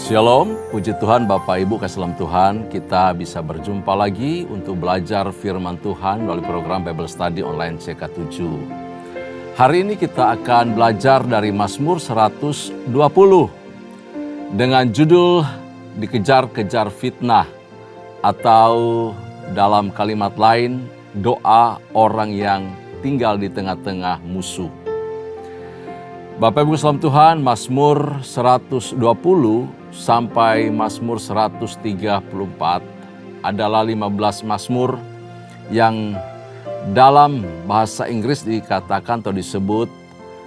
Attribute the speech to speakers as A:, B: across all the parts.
A: Shalom, puji Tuhan Bapak Ibu kasih dalam Tuhan, kita bisa berjumpa lagi untuk belajar firman Tuhan melalui program Bible Study online CK7. Hari ini kita akan belajar dari Mazmur 120 dengan judul Dikejar-kejar fitnah, atau dalam kalimat lain, doa orang yang tinggal di tengah-tengah musuh. Bapak Ibu salam Tuhan, Mazmur 120 sampai Mazmur 134 adalah 15 Mazmur yang dalam bahasa Inggris dikatakan atau disebut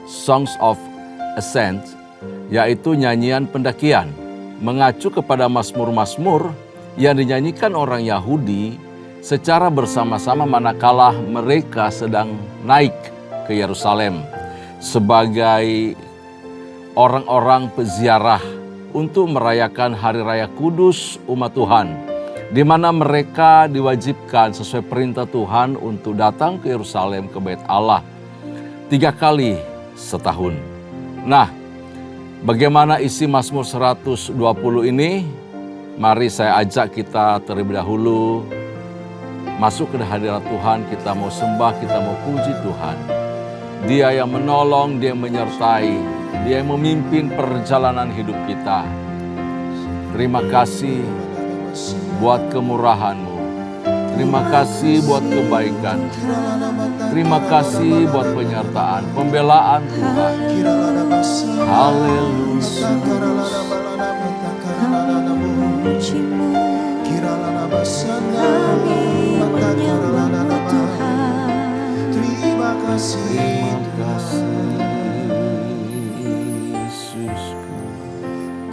A: Songs of Ascent, yaitu nyanyian pendakian, mengacu kepada Mazmur-Mazmur yang dinyanyikan orang Yahudi secara bersama-sama manakala mereka sedang naik ke Yerusalem sebagai orang-orang peziarah untuk merayakan Hari Raya Kudus umat Tuhan, di mana mereka diwajibkan sesuai perintah Tuhan untuk datang ke Yerusalem, ke Bait Allah 3 kali setahun. Nah, bagaimana isi Mazmur 120 ini? Mari saya ajak kita terlebih dahulu masuk ke hadirat Tuhan. Kita mau sembah, kita mau puji Tuhan. Dia yang menolong, Dia yang menyertai, Dia yang memimpin perjalanan hidup kita. Terima kasih buat kemurahan-Mu. Terima kasih buat kebaikan. Terima kasih buat penyertaan, pembelaan Tuhan. Haleluya. Terima kasih Yesusku.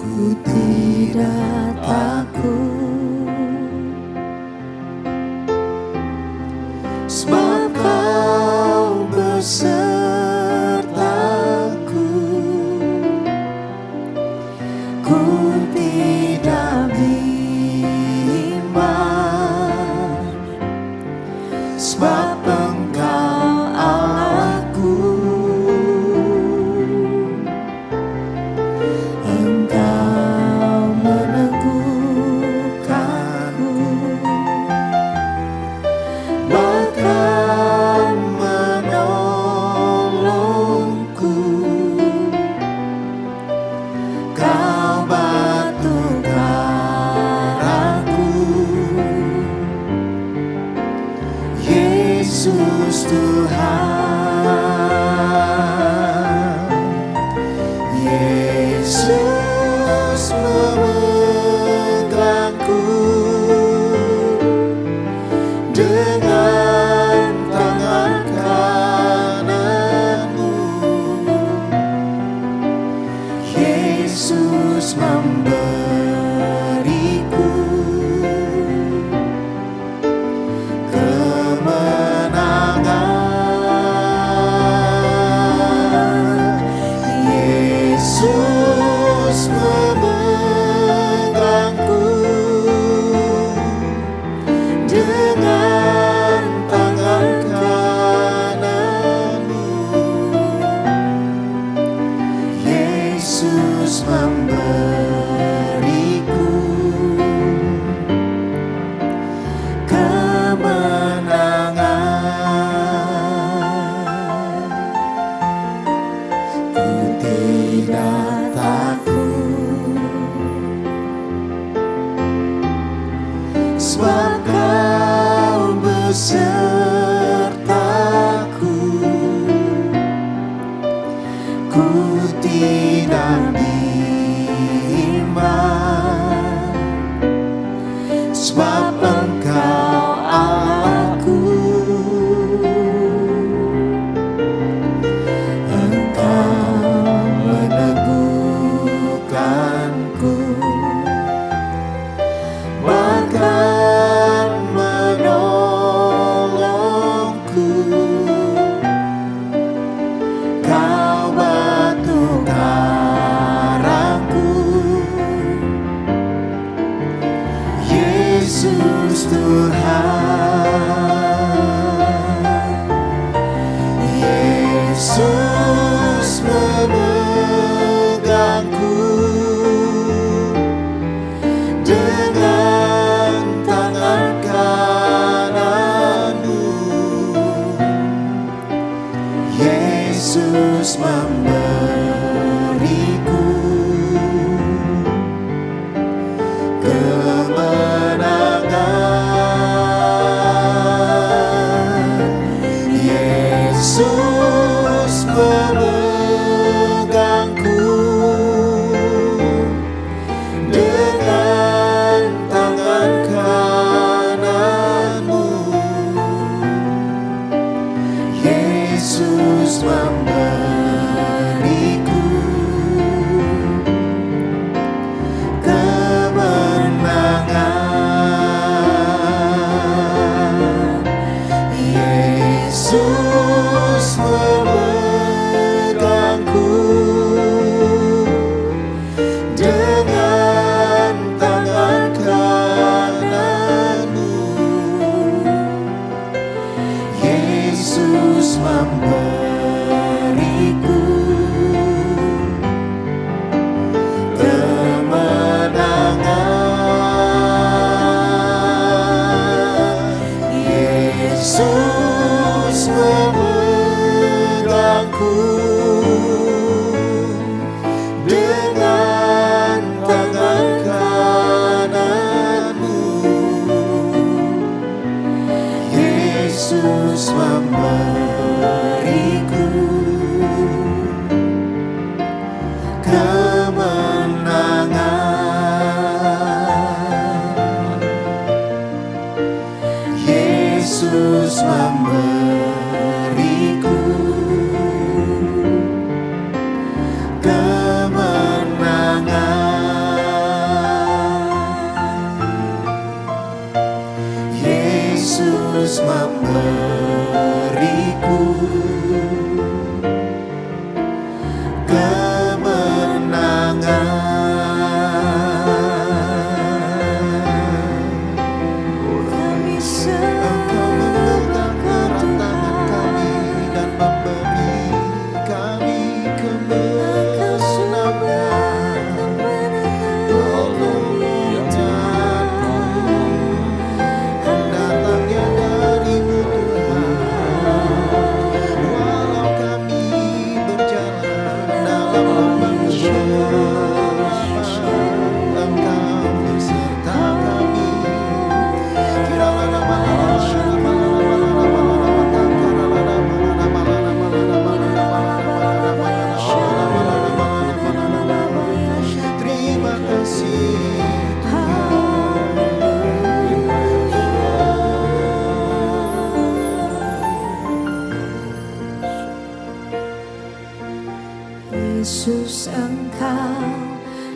B: Ku tidak takut, sebab Kau besertaku. Ku tidak bimbang, sebab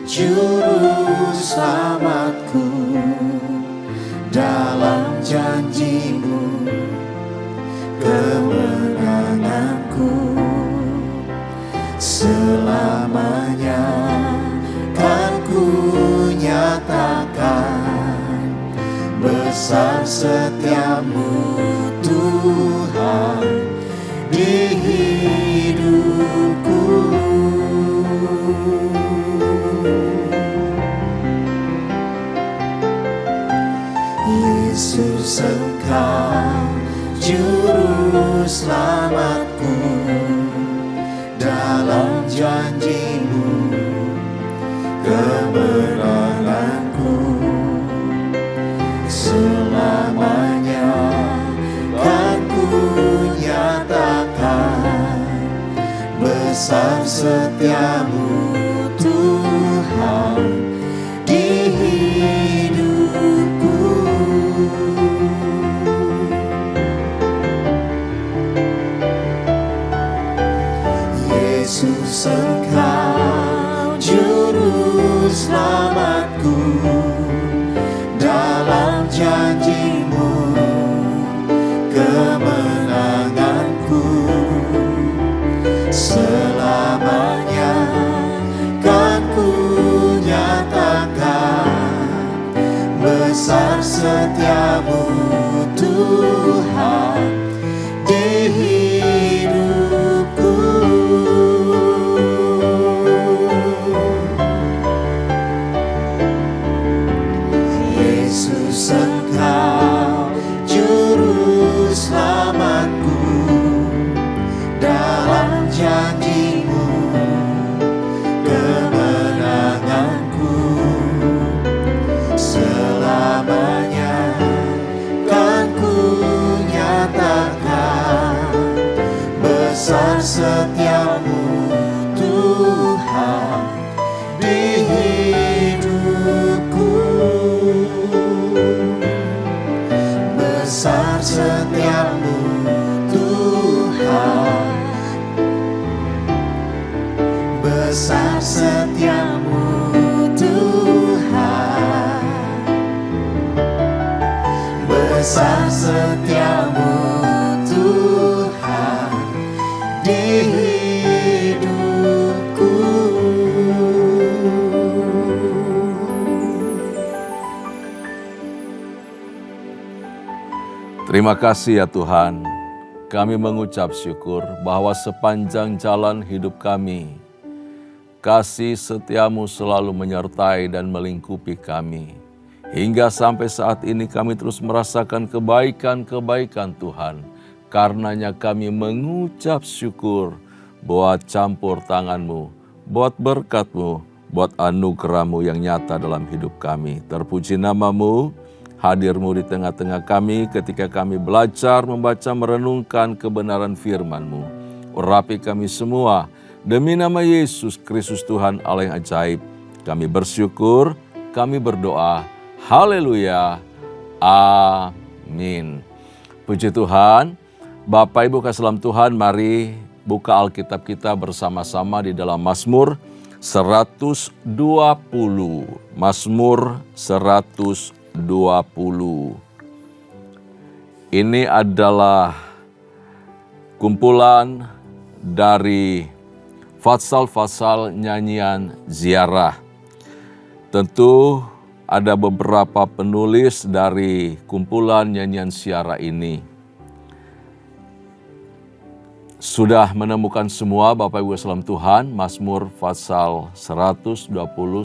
B: Juru selamatku, dalam janji-Mu kemenanganku. Selamanya kan ku nyatakan besar setiamu Tuhan di hidupku. Yesus, Engkau juru selamatku, dalam janji-Mu kemenanganku. Selamanya kan ku nyatakan besar setiamu Tuhan di hidupku. Yesus, Engkau juru selamatku, dalam janji-Mu kemenanganku. Selamanya kan ku nyatakan besar setiamu Tuhan di hidupku. Yesus, Engkau juru selamatku, dalam janji-Mu kemenanganku. Selamanya kan ku nyatakan besar setiamu Tuhan di hidupku. Besar setiamu Tuhan, besar setiamu Tuhan, besar setiamu Tuhan di hidupku.
A: Terima kasih ya Tuhan, kami mengucap syukur bahwa sepanjang jalan hidup kami, kasih setiamu selalu menyertai dan melingkupi kami. Hingga sampai saat ini kami terus merasakan kebaikan-kebaikan Tuhan. Karenanya kami mengucap syukur buat campur tangan-Mu, buat berkat-Mu, buat anugerah-Mu yang nyata dalam hidup kami. Terpuji nama-Mu, hadir-Mu di tengah-tengah kami ketika kami belajar, membaca, merenungkan kebenaran firman-Mu. Urapi kami semua, demi nama Yesus Kristus Tuhan Allah yang ajaib. Kami bersyukur, kami berdoa. Haleluya. Amin. Puji Tuhan. Bapak Ibu kasih dalam Tuhan, mari buka Alkitab kita bersama-sama di dalam Mazmur 120. Mazmur 120. Ini adalah kumpulan dari fasal-fasal nyanyian ziarah. Tentu ada beberapa penulis dari kumpulan nyanyian ziarah ini. Sudah menemukan semua Bapak Ibu salam Tuhan, Mazmur pasal 120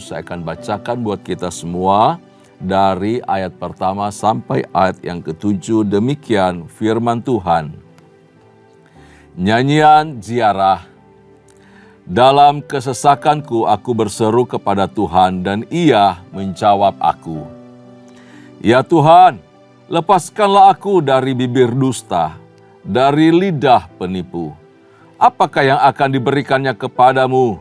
A: saya akan bacakan buat kita semua dari ayat pertama sampai ayat yang ke-7. Demikian firman Tuhan. Nyanyian ziarah. Dalam kesesakanku aku berseru kepada Tuhan dan Ia menjawab aku. Ya Tuhan, lepaskanlah aku dari bibir dusta, dari lidah penipu. Apakah yang akan diberikannya kepadamu?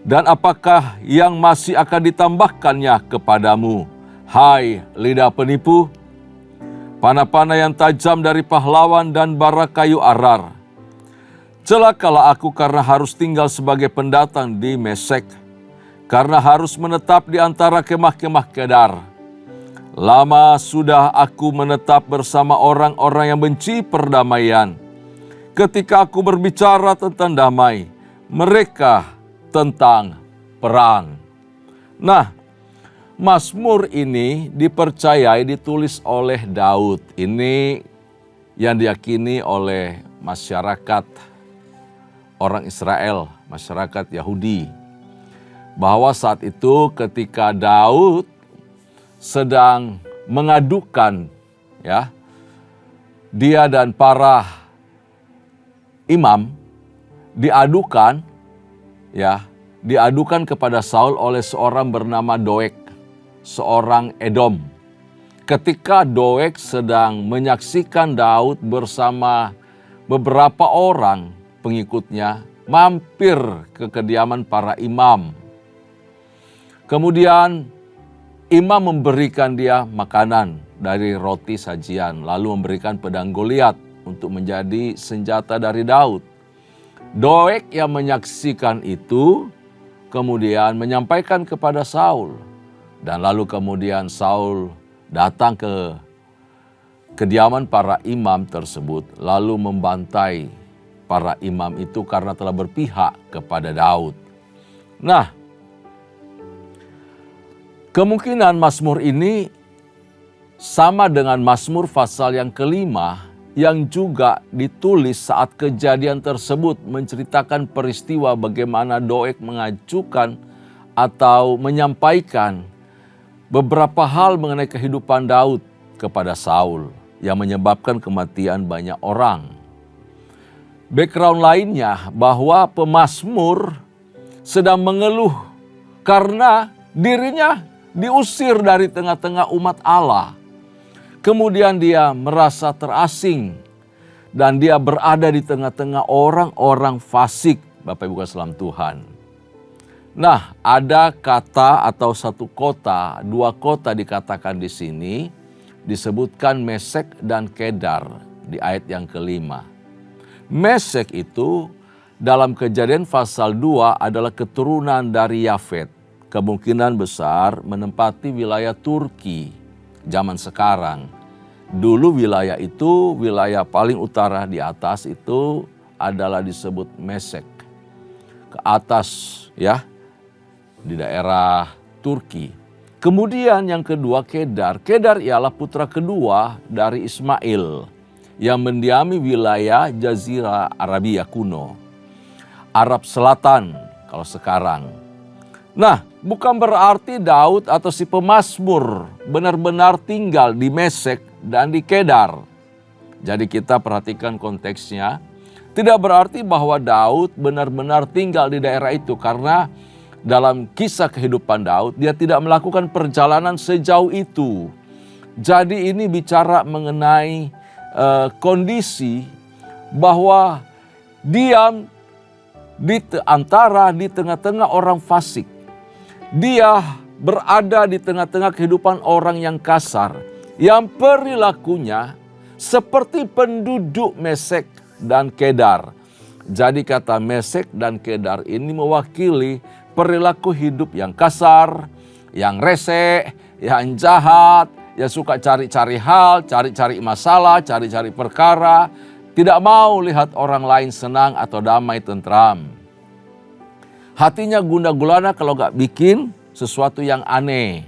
A: Dan apakah yang masih akan ditambahkannya kepadamu? Hai lidah penipu, panah-panah yang tajam dari pahlawan dan bara kayu arar. Celakalah aku karena harus tinggal sebagai pendatang di Mesek, karena harus menetap di antara kemah-kemah Kedar. Lama sudah aku menetap bersama orang-orang yang benci perdamaian. Ketika aku berbicara tentang damai, mereka tentang perang. Nah, Mazmur ini dipercayai ditulis oleh Daud. Ini yang diyakini oleh masyarakat orang Israel, masyarakat Yahudi. Bahwa saat itu ketika Daud sedang mengadukan, ya, dia dan para imam diadukan kepada Saul oleh seorang bernama Doeg, seorang Edom. Ketika Doeg sedang menyaksikan Daud bersama beberapa orang pengikutnya mampir ke kediaman para imam. Kemudian imam memberikan dia makanan dari roti sajian, lalu memberikan pedang Goliat untuk menjadi senjata dari Daud. Doeg yang menyaksikan itu kemudian menyampaikan kepada Saul. Dan lalu kemudian Saul datang ke kediaman para imam tersebut, lalu membantai para imam itu karena telah berpihak kepada Daud. Nah, kemungkinan Mazmur ini sama dengan Mazmur pasal yang kelima yang juga ditulis saat kejadian tersebut menceritakan peristiwa bagaimana Doeg mengajukan atau menyampaikan beberapa hal mengenai kehidupan Daud kepada Saul yang menyebabkan kematian banyak orang. Background lainnya bahwa pemazmur sedang mengeluh karena dirinya diusir dari tengah-tengah umat Allah. Kemudian dia merasa terasing dan dia berada di tengah-tengah orang-orang fasik, Bapak Ibu sekalian Tuhan. Nah, ada kata atau satu kota, dua kota dikatakan di sini, disebutkan Mesek dan Kedar di ayat yang kelima. Mesek itu dalam Kejadian pasal 2 adalah keturunan dari Yafet. Kemungkinan besar menempati wilayah Turki zaman sekarang. Dulu wilayah itu, wilayah paling utara di atas itu adalah disebut Mesek. Ke atas ya, di daerah Turki. Kemudian yang kedua Kedar. Kedar ialah putra kedua dari Ismail yang mendiami wilayah Jazirah Arabia kuno. Arab Selatan kalau sekarang. Nah, bukan berarti Daud atau si pemazmur benar-benar tinggal di Mesek dan di Kedar. Jadi kita perhatikan konteksnya. Tidak berarti bahwa Daud benar-benar tinggal di daerah itu karena dalam kisah kehidupan Daud, dia tidak melakukan perjalanan sejauh itu. Jadi ini bicara mengenai kondisi bahwa diam di tengah-tengah orang fasik. Dia berada di tengah-tengah kehidupan orang yang kasar, yang perilakunya seperti penduduk Mesek dan Kedar. Jadi kata Mesek dan Kedar ini mewakili perilaku hidup yang kasar, yang rese, yang jahat, yang suka cari-cari hal, cari-cari masalah, cari-cari perkara, tidak mau lihat orang lain senang atau damai tentram. Hatinya gundah gulana kalau gak bikin sesuatu yang aneh.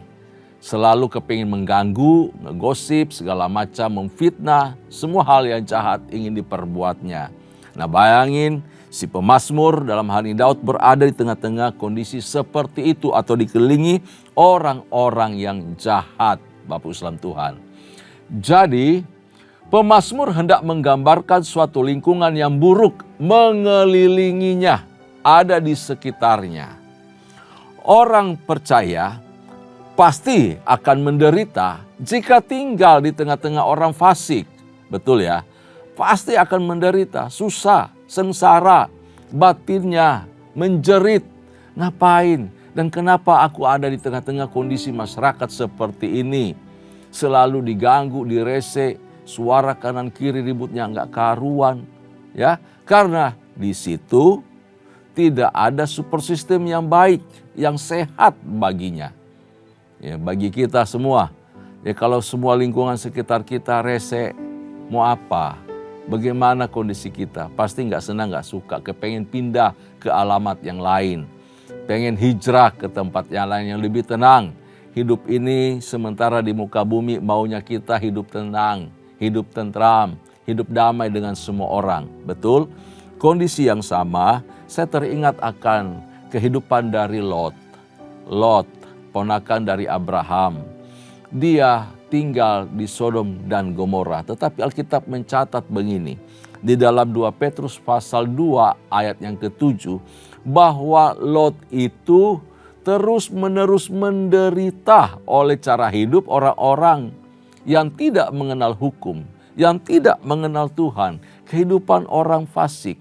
A: Selalu kepingin mengganggu, ngegosip, segala macam, memfitnah, semua hal yang jahat ingin diperbuatnya. Nah bayangin, si pemazmur dalam hal ini Daud berada di tengah-tengah kondisi seperti itu atau dikelilingi orang-orang yang jahat, Bapak Islam Tuhan. Jadi pemazmur hendak menggambarkan suatu lingkungan yang buruk mengelilinginya, ada di sekitarnya. Orang percaya pasti akan menderita jika tinggal di tengah-tengah orang fasik. Betul ya? Pasti akan menderita, susah, sengsara, batinnya menjerit. Ngapain? Dan kenapa aku ada di tengah-tengah kondisi masyarakat seperti ini? Selalu diganggu, direse, suara kanan kiri ributnya nggak karuan. Ya, karena di situ Tidak ada super sistem yang baik, yang sehat baginya. Ya, bagi kita semua, ya kalau semua lingkungan sekitar kita rese, mau apa? Bagaimana kondisi kita? Pasti nggak senang, nggak suka, kepengen pindah ke alamat yang lain. Pengen hijrah ke tempat yang lain yang lebih tenang. Hidup ini sementara di muka bumi maunya kita hidup tenang, hidup tentram, hidup damai dengan semua orang. Betul? Kondisi yang sama, saya teringat akan kehidupan dari Lot. Lot, ponakan dari Abraham. Dia tinggal di Sodom dan Gomora. Tetapi Alkitab mencatat begini. Di dalam 2 Petrus pasal 2 ayat yang ke-7. Bahwa Lot itu terus-menerus menderita oleh cara hidup orang-orang yang tidak mengenal hukum, yang tidak mengenal Tuhan. Kehidupan orang fasik.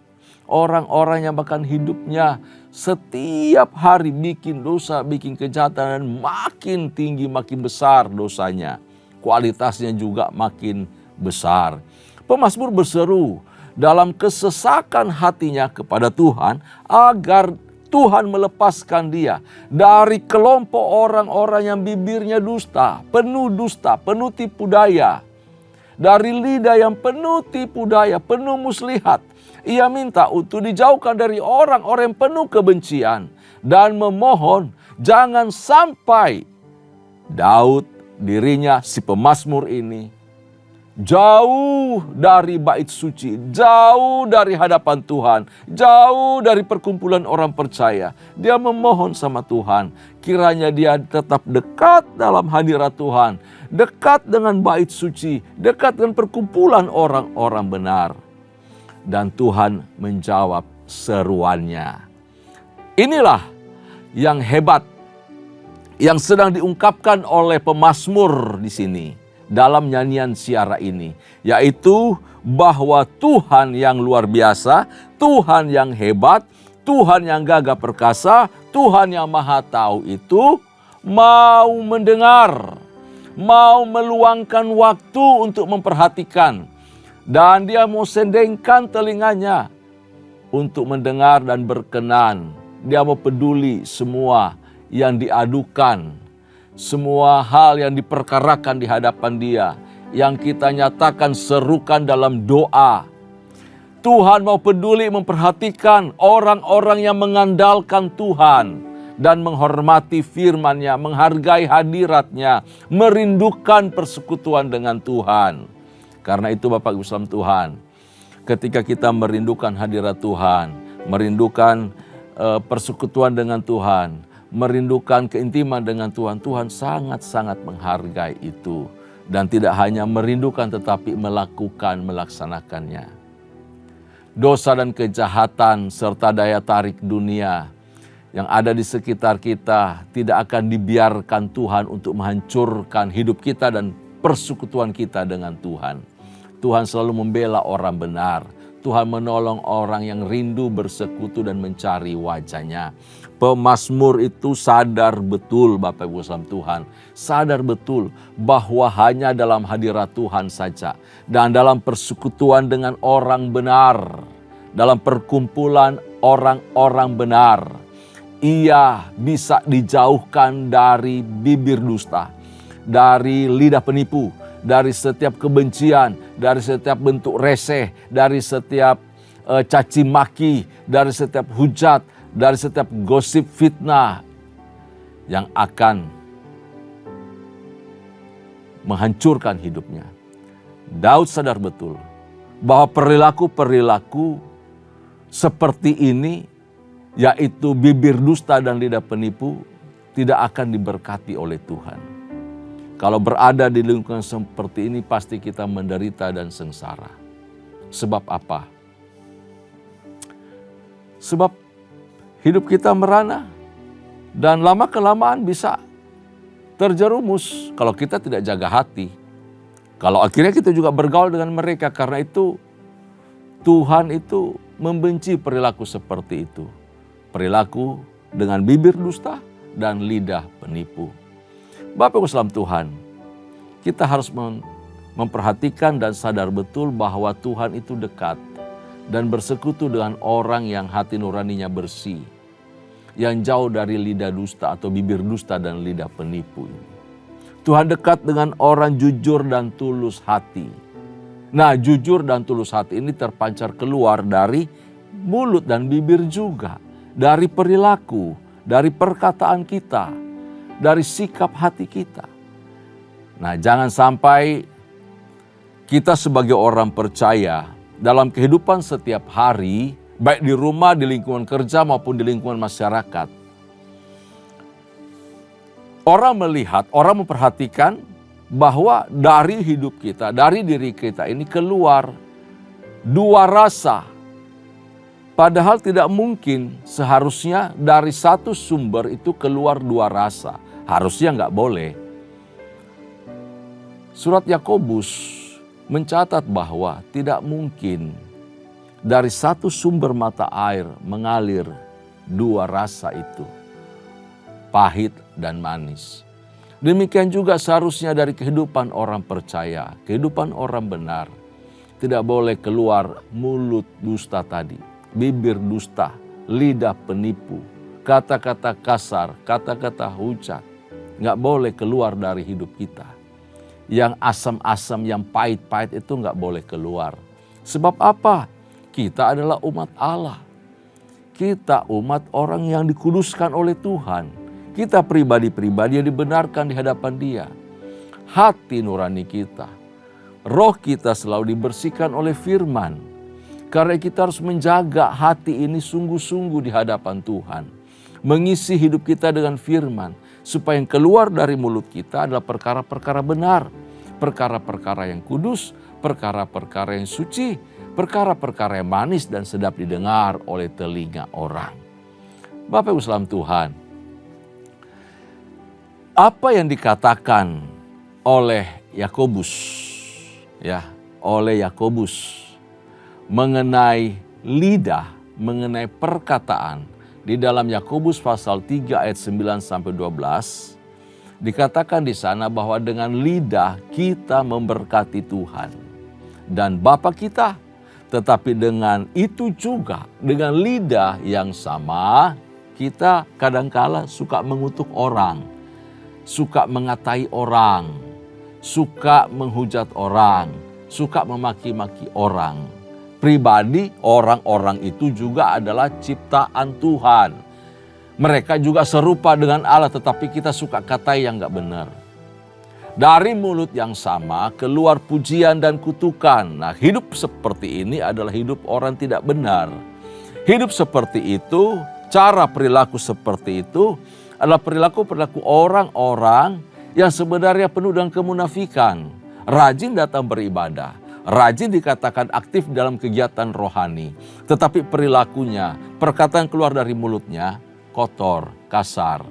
A: Orang-orang yang bahkan hidupnya setiap hari bikin dosa, bikin kejahatan, dan makin tinggi, makin besar dosanya. Kualitasnya juga makin besar. Pemazmur berseru dalam kesesakan hatinya kepada Tuhan agar Tuhan melepaskan dia dari kelompok orang-orang yang bibirnya dusta, penuh tipu daya. Dari lidah yang penuh tipu daya, penuh muslihat. Ia minta untuk dijauhkan dari orang-orang yang penuh kebencian. Dan memohon jangan sampai Daud, dirinya si pemazmur ini, jauh dari bait suci, jauh dari hadapan Tuhan, jauh dari perkumpulan orang percaya. Dia memohon sama Tuhan, kiranya dia tetap dekat dalam hadirat Tuhan, dekat dengan bait suci, dekat dengan perkumpulan orang-orang benar. Dan Tuhan menjawab seruannya. Inilah yang hebat, yang sedang diungkapkan oleh pemazmur di sini dalam nyanyian siara ini, yaitu bahwa Tuhan yang luar biasa, Tuhan yang hebat, Tuhan yang gagah perkasa, Tuhan yang maha tahu itu mau mendengar, mau meluangkan waktu untuk memperhatikan, dan dia mau sendengkan telinganya untuk mendengar dan berkenan. Dia mau peduli semua yang diadukan, semua hal yang diperkarakan di hadapan dia, yang kita nyatakan serukan dalam doa. Tuhan mau peduli memperhatikan orang-orang yang mengandalkan Tuhan dan menghormati firman-Nya, menghargai hadirat-Nya, merindukan persekutuan dengan Tuhan. Karena itu Bapak Ibu saudara Tuhan, ketika kita merindukan hadirat Tuhan, merindukan persekutuan dengan Tuhan, merindukan keintiman dengan Tuhan, Tuhan sangat-sangat menghargai itu. Dan tidak hanya merindukan tetapi melaksanakannya. Dosa dan kejahatan serta daya tarik dunia yang ada di sekitar kita tidak akan dibiarkan Tuhan untuk menghancurkan hidup kita dan persekutuan kita dengan Tuhan. Tuhan selalu membela orang benar. Tuhan menolong orang yang rindu bersekutu dan mencari wajah-Nya. Pemazmur itu sadar betul, Bapak Ibu saudara Tuhan, sadar betul bahwa hanya dalam hadirat Tuhan saja dan dalam persekutuan dengan orang benar, dalam perkumpulan orang-orang benar, ia bisa dijauhkan dari bibir dusta, dari lidah penipu, dari setiap kebencian, dari setiap bentuk reseh, dari setiap caci maki, dari setiap hujat, dari setiap gosip fitnah yang akan menghancurkan hidupnya. Daud sadar betul bahwa perilaku-perilaku seperti ini, yaitu bibir dusta dan lidah penipu, tidak akan diberkati oleh Tuhan. Kalau berada di lingkungan seperti ini, pasti kita menderita dan sengsara. Sebab apa? Sebab hidup kita merana dan lama-kelamaan bisa terjerumus kalau kita tidak jaga hati. Kalau akhirnya kita juga bergaul dengan mereka, karena itu Tuhan itu membenci perilaku seperti itu. Perilaku dengan bibir dusta dan lidah penipu. Bapak Ibu saudara Tuhan, kita harus memperhatikan dan sadar betul bahwa Tuhan itu dekat. dan bersekutu dengan orang yang hati nuraninya bersih, yang jauh dari lidah dusta atau bibir dusta dan lidah penipu. Tuhan dekat dengan orang jujur dan tulus hati. Nah, jujur dan tulus hati ini terpancar keluar dari mulut dan bibir juga, dari perilaku, dari perkataan kita, dari sikap hati kita. Nah, jangan sampai kita sebagai orang percaya dalam kehidupan setiap hari, baik di rumah, di lingkungan kerja maupun di lingkungan masyarakat, orang melihat, orang memperhatikan bahwa dari hidup kita, dari diri kita ini keluar dua rasa. Padahal tidak mungkin, seharusnya dari satu sumber itu keluar dua rasa. Harusnya nggak boleh. Surat Yakobus mencatat bahwa tidak mungkin dari satu sumber mata air mengalir dua rasa itu, pahit dan manis. Demikian juga seharusnya dari kehidupan orang percaya, kehidupan orang benar, tidak boleh keluar mulut dusta tadi, bibir dusta, lidah penipu, kata-kata kasar, kata-kata hujat, nggak boleh keluar dari hidup kita. Yang asam-asam, yang pahit-pahit itu nggak boleh keluar. Sebab apa? Kita adalah umat Allah. Kita umat orang yang dikuduskan oleh Tuhan. Kita pribadi-pribadi yang dibenarkan di hadapan Dia. Hati nurani kita, roh kita selalu dibersihkan oleh firman. Karena kita harus menjaga hati ini sungguh-sungguh di hadapan Tuhan. Mengisi hidup kita dengan firman. Supaya yang keluar dari mulut kita adalah perkara-perkara benar. Perkara-perkara yang kudus, perkara-perkara yang suci, perkara-perkara yang manis dan sedap didengar oleh telinga orang. Bapak Ibu salam Tuhan, apa yang dikatakan oleh Yakobus, mengenai lidah, mengenai perkataan di dalam Yakobus pasal 3 ayat 9 sampai 12, dikatakan di sana bahwa dengan lidah kita memberkati Tuhan dan Bapa kita, tetapi dengan itu juga, dengan lidah yang sama, kita kadangkala suka mengutuk orang, suka mengatai orang, suka menghujat orang, suka memaki-maki orang. Pribadi, orang-orang itu juga adalah ciptaan Tuhan. Mereka juga serupa dengan Allah, tetapi kita suka katai yang gak benar. Dari mulut yang sama keluar pujian dan kutukan. Nah, hidup seperti ini adalah hidup orang tidak benar. Hidup seperti itu, cara perilaku seperti itu adalah perilaku-perilaku orang-orang yang sebenarnya penuh dengan kemunafikan. Rajin datang beribadah, rajin dikatakan aktif dalam kegiatan rohani, tetapi perilakunya, perkataan keluar dari mulutnya kotor, kasar,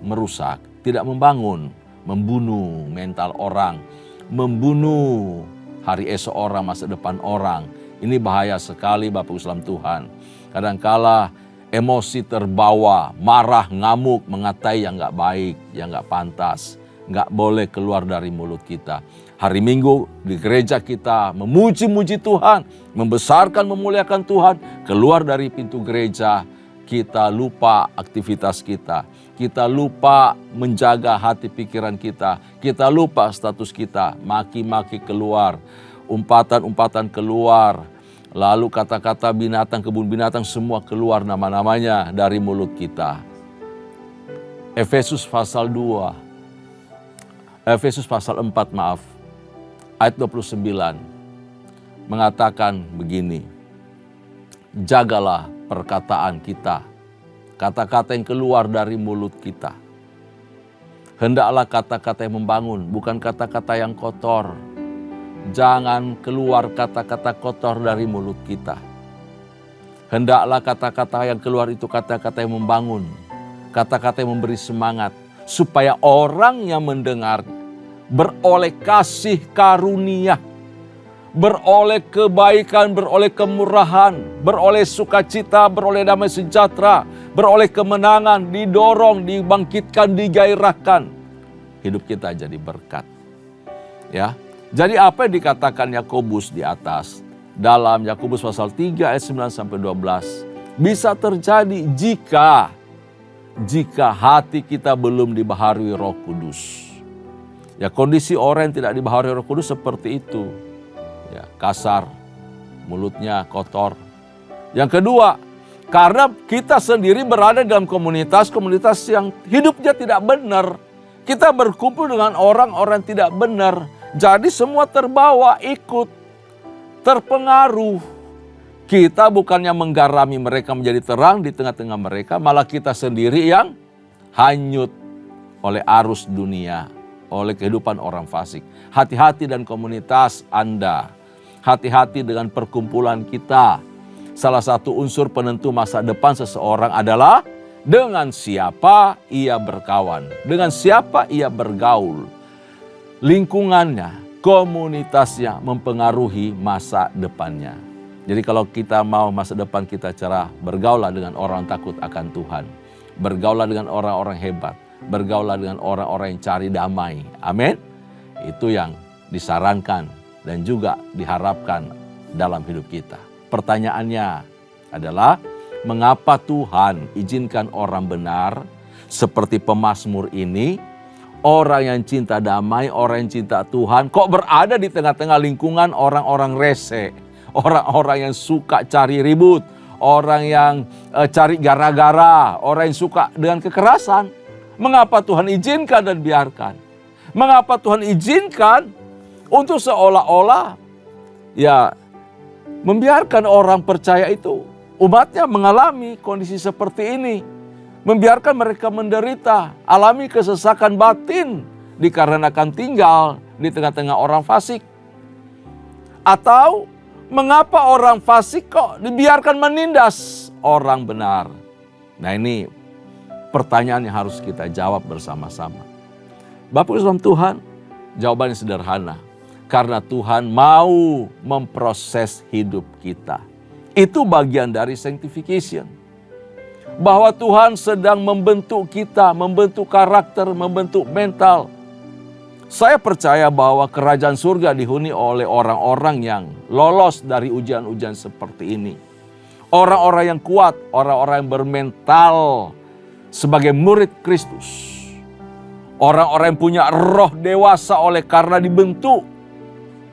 A: merusak, tidak membangun, membunuh mental orang, membunuh hari esok orang, masa depan orang. Ini bahaya sekali Bapak Islam Tuhan. Kadangkala emosi terbawa, marah, ngamuk, mengatai yang gak baik, yang gak pantas, gak boleh keluar dari mulut kita. Hari Minggu di gereja kita memuji-muji Tuhan, membesarkan, memuliakan Tuhan. Keluar dari pintu gereja, kita lupa aktivitas kita. Kita lupa menjaga hati pikiran kita. Kita lupa status kita. Maki-maki keluar, umpatan-umpatan keluar. Lalu kata-kata binatang, kebun binatang semua keluar nama-namanya dari mulut kita. Efesus pasal 4 ayat 29 mengatakan begini, jagalah perkataan kita, kata-kata yang keluar dari mulut kita. Hendaklah kata-kata yang membangun, bukan kata-kata yang kotor. Jangan keluar kata-kata kotor dari mulut kita. Hendaklah kata-kata yang keluar itu kata-kata yang membangun, kata-kata yang memberi semangat, supaya orang yang mendengar beroleh kasih karunia, beroleh kebaikan, beroleh kemurahan, beroleh sukacita, beroleh damai sejahtera, beroleh kemenangan, didorong, dibangkitkan, digairahkan. Hidup kita jadi berkat. Ya. Jadi apa yang dikatakan Yakobus di atas? dalam Yakobus pasal 3 ayat 9 sampai 12. Bisa terjadi jika hati kita belum dibaharui Roh Kudus. Ya, kondisi orang yang tidak dibaharui Roh Kudus seperti itu. Ya, kasar, mulutnya kotor. Yang kedua, karena kita sendiri berada dalam komunitas yang hidupnya tidak benar. Kita berkumpul dengan orang-orang tidak benar. Jadi semua terbawa, ikut, terpengaruh. Kita bukannya menggarami mereka menjadi terang di tengah-tengah mereka, malah kita sendiri yang hanyut oleh arus dunia, oleh kehidupan orang fasik. Hati-hati dengan komunitas Anda. Hati-hati dengan perkumpulan kita. Salah satu unsur penentu masa depan seseorang adalah dengan siapa ia berkawan, dengan siapa ia bergaul. Lingkungannya, komunitasnya mempengaruhi masa depannya. Jadi kalau kita mau masa depan kita cerah, bergaulah dengan orang takut akan Tuhan. Bergaulah dengan orang-orang hebat. Bergaulah dengan orang-orang yang cari damai. Amin. Itu yang disarankan dan juga diharapkan dalam hidup kita. Pertanyaannya adalah, mengapa Tuhan izinkan orang benar seperti pemazmur ini, orang yang cinta damai, orang yang cinta Tuhan, kok berada di tengah-tengah lingkungan orang-orang rese, orang-orang yang suka cari ribut, orang yang cari gara-gara, orang yang suka dengan kekerasan? Mengapa Tuhan izinkan dan biarkan? Mengapa Tuhan izinkan untuk seolah-olah ya membiarkan orang percaya itu, umatnya mengalami kondisi seperti ini. Membiarkan mereka menderita, alami kesesakan batin dikarenakan tinggal di tengah-tengah orang fasik. Atau mengapa orang fasik kok dibiarkan menindas orang benar? Nah, ini pertanyaan yang harus kita jawab bersama-sama. Bapak Ibu Tuhan, jawabannya sederhana. Karena Tuhan mau memproses hidup kita. Itu bagian dari sanctification. Bahwa Tuhan sedang membentuk kita, membentuk karakter, membentuk mental. Saya percaya bahwa kerajaan surga dihuni oleh orang-orang yang lolos dari ujian-ujian seperti ini. Orang-orang yang kuat, orang-orang yang bermental sebagai murid Kristus. Orang-orang yang punya roh dewasa oleh karena dibentuk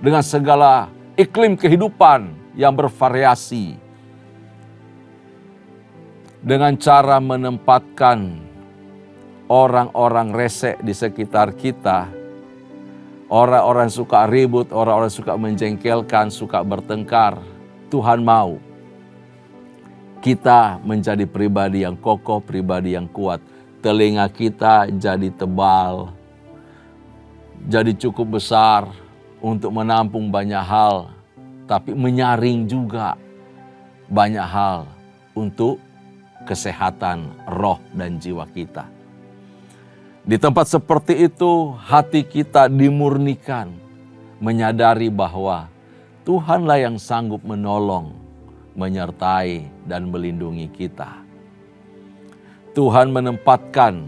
A: dengan segala iklim kehidupan yang bervariasi. Dengan cara menempatkan orang-orang rese di sekitar kita, orang-orang suka ribut, orang-orang suka menjengkelkan, suka bertengkar. Tuhan mau kita menjadi pribadi yang kokoh, pribadi yang kuat. Telinga kita jadi tebal, jadi cukup besar untuk menampung banyak hal, tapi menyaring juga banyak hal untuk kesehatan roh dan jiwa kita. Di tempat seperti itu, hati kita dimurnikan, menyadari bahwa Tuhanlah yang sanggup menolong, menyertai, dan melindungi kita. Tuhan menempatkan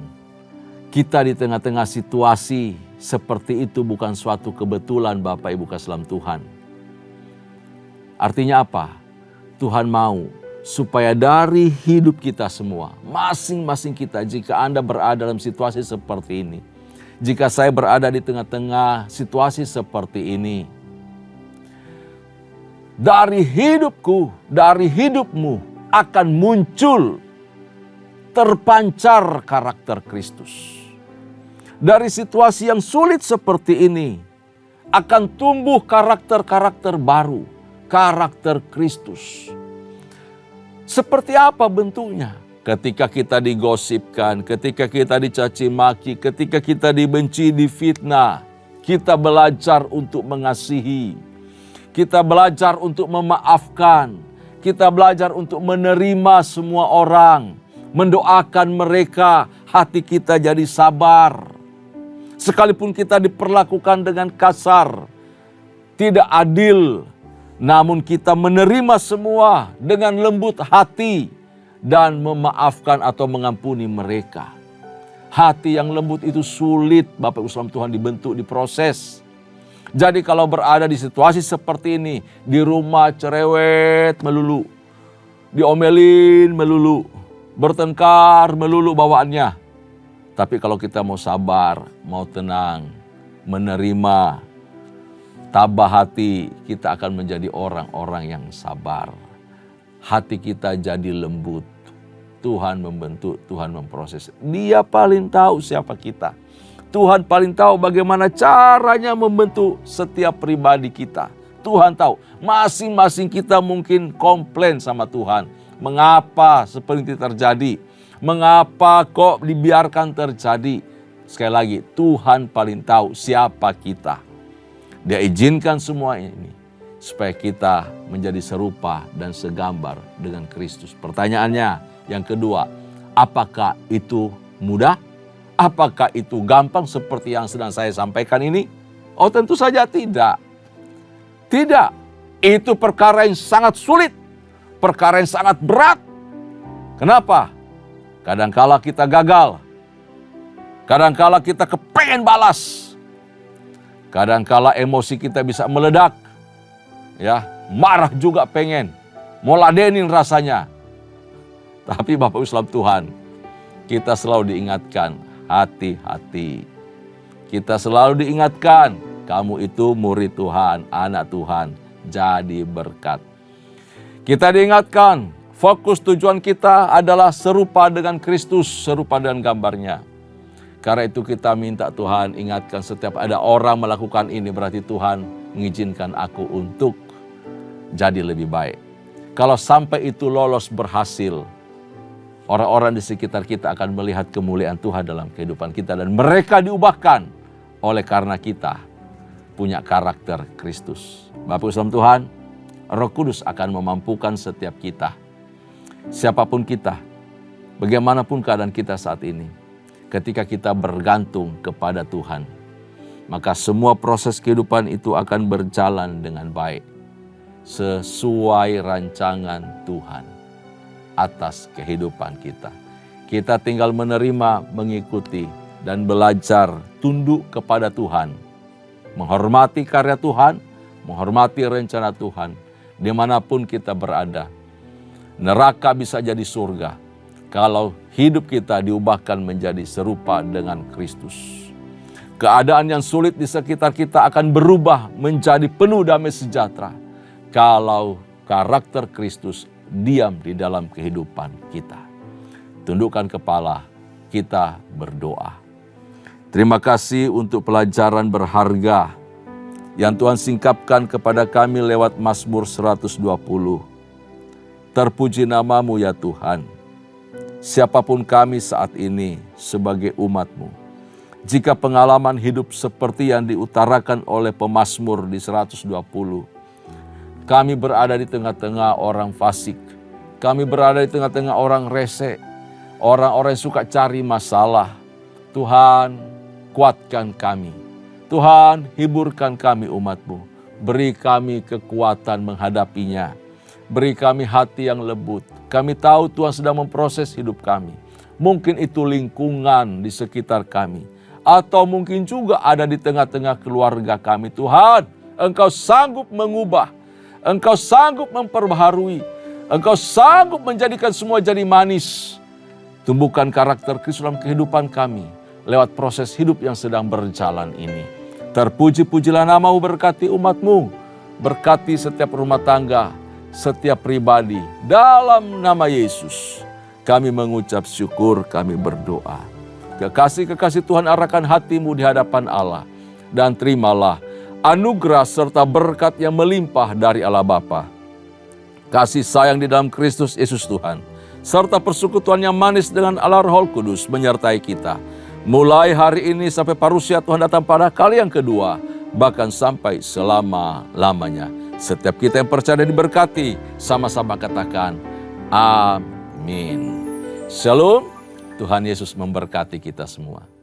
A: kita di tengah-tengah situasi seperti itu bukan suatu kebetulan, Bapak Ibu kasih dalam Tuhan. Artinya apa? Tuhan mau supaya dari hidup kita semua, masing-masing kita, jika Anda berada dalam situasi seperti ini, jika saya berada di tengah-tengah situasi seperti ini, dari hidupku, dari hidupmu akan muncul, terpancar karakter Kristus. Dari situasi yang sulit seperti ini, akan tumbuh karakter-karakter baru, karakter Kristus. Seperti apa bentuknya? Ketika kita digosipkan, ketika kita dicaci maki, ketika kita dibenci, difitnah, kita belajar untuk mengasihi. Kita belajar untuk memaafkan. Kita belajar untuk menerima semua orang, mendoakan mereka, hati kita jadi sabar. Sekalipun kita diperlakukan dengan kasar, tidak adil, namun kita menerima semua dengan lembut hati dan memaafkan atau mengampuni mereka. Hati yang lembut itu sulit, Bapak Ibu sekalian Tuhan, dibentuk, diproses. Jadi kalau berada di situasi seperti ini, di rumah cerewet melulu, diomelin melulu, bertengkar melulu bawaannya. Tapi kalau kita mau sabar, mau tenang, menerima, tabah hati, kita akan menjadi orang-orang yang sabar. Hati kita jadi lembut. Tuhan membentuk, Tuhan memproses. Dia paling tahu siapa kita. Tuhan paling tahu bagaimana caranya membentuk setiap pribadi kita. Tuhan tahu, masing-masing kita mungkin komplain sama Tuhan. Mengapa seperti itu terjadi? Mengapa kok dibiarkan terjadi? Sekali lagi, Tuhan paling tahu siapa kita. Dia izinkan semua ini supaya kita menjadi serupa dan segambar dengan Kristus. Pertanyaannya yang kedua, apakah itu mudah? Apakah itu gampang seperti yang sedang saya sampaikan ini? Oh, tentu saja tidak. Tidak. Itu perkara yang sangat sulit. Perkara yang sangat berat. Kenapa? Kadangkala kita gagal. Kadangkala kita kepengen balas. Kadangkala emosi kita bisa meledak. Ya, marah juga pengen. Mau ladenin rasanya. Tapi Bapak Islam Tuhan, kita selalu diingatkan, hati-hati. Kita selalu diingatkan, kamu itu murid Tuhan, anak Tuhan, jadi berkat. Kita diingatkan, fokus tujuan kita adalah serupa dengan Kristus, serupa dengan gambarnya. Karena itu kita minta Tuhan ingatkan setiap ada orang melakukan ini, berarti Tuhan mengizinkan aku untuk jadi lebih baik. Kalau sampai itu lolos berhasil, orang-orang di sekitar kita akan melihat kemuliaan Tuhan dalam kehidupan kita. Dan mereka diubahkan oleh karena kita punya karakter Kristus. Bapak Islam Tuhan, Roh Kudus akan memampukan setiap kita. Siapapun kita, bagaimanapun keadaan kita saat ini, ketika kita bergantung kepada Tuhan, maka semua proses kehidupan itu akan berjalan dengan baik. Sesuai rancangan Tuhan atas kehidupan kita. Kita tinggal menerima, mengikuti, dan belajar tunduk kepada Tuhan. Menghormati karya Tuhan, menghormati rencana Tuhan, dimanapun kita berada. Neraka bisa jadi surga kalau hidup kita diubahkan menjadi serupa dengan Kristus. Keadaan yang sulit di sekitar kita akan berubah menjadi penuh damai sejahtera kalau karakter Kristus diam di dalam kehidupan kita. Tundukkan kepala, kita berdoa. Terima kasih untuk pelajaran berharga yang Tuhan singkapkan kepada kami lewat Mazmur 120. Terpuji namamu ya Tuhan. Siapapun kami saat ini sebagai umat-Mu, jika pengalaman hidup seperti yang diutarakan oleh pemazmur di 120, kami berada di tengah-tengah orang fasik, kami berada di tengah-tengah orang rese, orang-orang yang suka cari masalah. Tuhan, kuatkan kami. Tuhan, hiburkan kami umat-Mu. Beri kami kekuatan menghadapinya. Beri kami hati yang lembut. Kami tahu Tuhan sedang memproses hidup kami. Mungkin itu lingkungan di sekitar kami. Atau mungkin juga ada di tengah-tengah keluarga kami. Tuhan, Engkau sanggup mengubah. Engkau sanggup memperbaharui. Engkau sanggup menjadikan semua jadi manis. Tumbuhkan karakter Kristus dalam kehidupan kami lewat proses hidup yang sedang berjalan ini. Terpuji-pujilah namamu, berkati umat-Mu. Berkati setiap rumah tangga, setiap pribadi. Dalam nama Yesus kami mengucap syukur, kami berdoa. Kekasih-kekasih Tuhan, arahkan hatimu di hadapan Allah. Dan terimalah anugerah serta berkat yang melimpah dari Allah Bapa, kasih sayang di dalam Kristus Yesus Tuhan, serta persekutuan yang manis dengan Allah Roh Kudus menyertai kita. Mulai hari ini sampai parusia Tuhan datang pada kali yang kedua, bahkan sampai selama-lamanya. Setiap kita yang percaya diberkati, sama-sama katakan amin. Shalom, Tuhan Yesus memberkati kita semua.